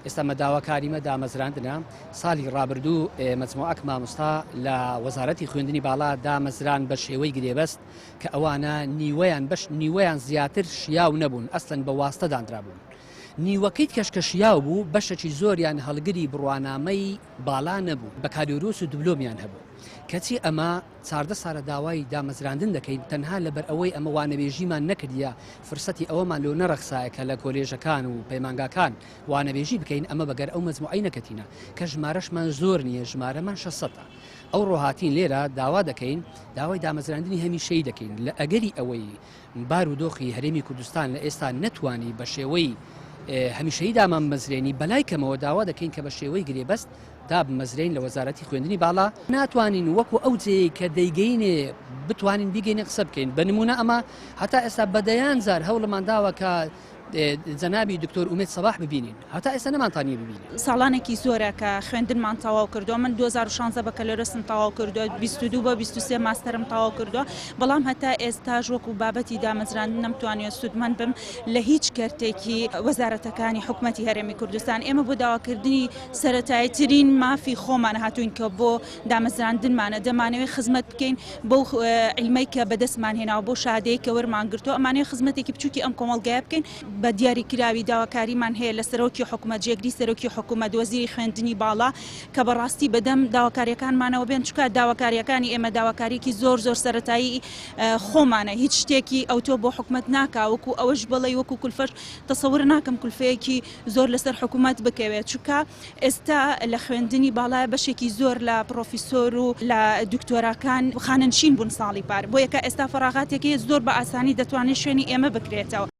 ئێستا مەداواکاریمە دامەزراندنە ساڵی ڕابردوو مەجموعەک مامۆستا لە وەزارەتی خوێندنی باڵا دامەزران بە شێوەی گرێبەست کە ئەوانە نیوەیان زیاتر شیاو نەبوون ئەسڵەن بە واستە دانرابوون. نیوەکەیت کەشکە شیاو بوو بەشێکی زۆریان هەڵگری بڕوانامەی باڵا نەبوو بە کالیۆروس و دوبلۆمیان هەبوو کەچی ئەمە 14 ساڵە داوای دامەزراندن دەکەین تەنها لەبەر ئەوەی ئەمە وانەبێژیمان نەکردیە فرسەتی ئەوەمان لێ نەڕەخسایە کە لە کۆلێژەکان و پەیمانگاکان وانەبێژی بکەین ئەمە بەگەر ئەو مەجموعەی نەکەتینە کە ژمارەشمان زۆر نییە ژمارەمان 600 ئەو ڕۆهاتین لێرە داوا دەکەین داوای دامەزراندنی هەمیشەیی دەکەین لە ئەگەری ئەوەی بارودۆخی هەرێمی کوردستان لە ئێستا نەتوانی بە شێوەی هەمیشەیی دامەزرێنی بەلای کەمەوە داوا دەکەین کە بە شێوەی گرێبەست دابمەزرێن لە وەزارەتی خوێندنی باڵا ناتوانین وەکو ئەو جێی کە دەیگەینێ بتوانین بیگەینە قسە بکەین بە نمونە ئەمە هەتا ئێستا بەدەیان زار هەوڵمان داوە کە جەنابی دکتۆر ئومێد سەباح ببینین هەتا ئێستا نەمانتانی ببینین. ساڵانێکی زۆرە کە خوێندنمان تەواو کردووە من 2016 بەکەلۆرەسم تەواو کردووە 22 بە 23 ماستەرم تەواو کردووە بەڵام هەتا ئێستاژ وەکو بابەتی دامەزراندن نەمتوانێت سوودمەند بم لە هیچ کەرتێکی وەزارەتەکانی حکوومەتی هەرێمی کوردستان. ئێمە بۆ داواکردنی سەرەتاییترین مافی خۆمان هاتوین کە بۆ دامەزراندنمانە دەمانەوێت خزمەت بکەین بەو عیلمەی کە بەدەستمان هێناوە بۆ شادەیە کە وەرمان گرتووە ئەمانەوێت خزمەتێکی بچووکی ئەم کۆمەڵگەیە بکەین بە دیاریکراوی داواکاریمان هەیە لە سەرۆکی حکوومەت جێگری سەرۆکی حکوومەت وەزیری خوێندنی باڵا کە بەڕاستی بەدەم داواکاریەکانمانەوە بێن چونکە داواکاریەکانی ئێمە داواکاریەکی زۆر سەرەتایی خۆمانە هیچ شتێکی ئەوتۆ بۆ حکوومەت ناکاوەکو ئەوەش بڵێ وەکو کولفەش تەسەور ناکەم کولفەیەکی زۆر لەسەر حکوومەت بکەوێت چونکە ئێستا لە خوێندنی باڵا بەشێکی زۆر لە پرۆفیسۆر و لە دکتۆراکان خانەنشین بوون ساڵی پار بۆ یەکە ئێستا فەراغاتێکی زۆر بە ئاسانی دەتوانێت شوێنی ئێمە بکرێتەوە.